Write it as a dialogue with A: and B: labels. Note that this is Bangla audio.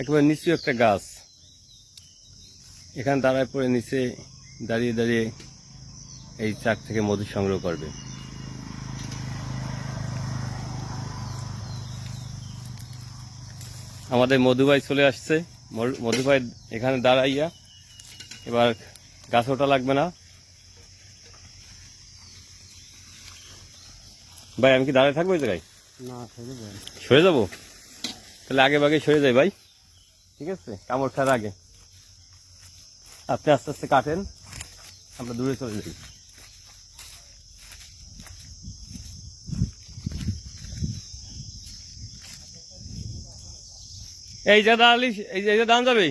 A: একেবারে নিচু একটা গাছ, এখানে দাঁড়ায় পড়ে নিচে দাঁড়িয়ে দাঁড়িয়ে এই চাক থেকে মধু সংগ্রহ করবে। আমাদের মধু ভাই চলে আসছে। মধু ভাই এখানে দাঁড়াইয়া এবার গাছ ওঠা লাগবে না। ভাই আমি কি দাঁড়ায় থাকবো এই জায়গায়?
B: না,
A: সরে যাবো? তাহলে আগে ভাগে সরে যাই ভাই, ঠিক আছে? কামড় খাওয়ার আগে আপনি আস্তে আস্তে কাটেন, আমরা দূরে চলে যাই। এই যে দাঁড়ালি, এই যে দাঁড়ান যাবে।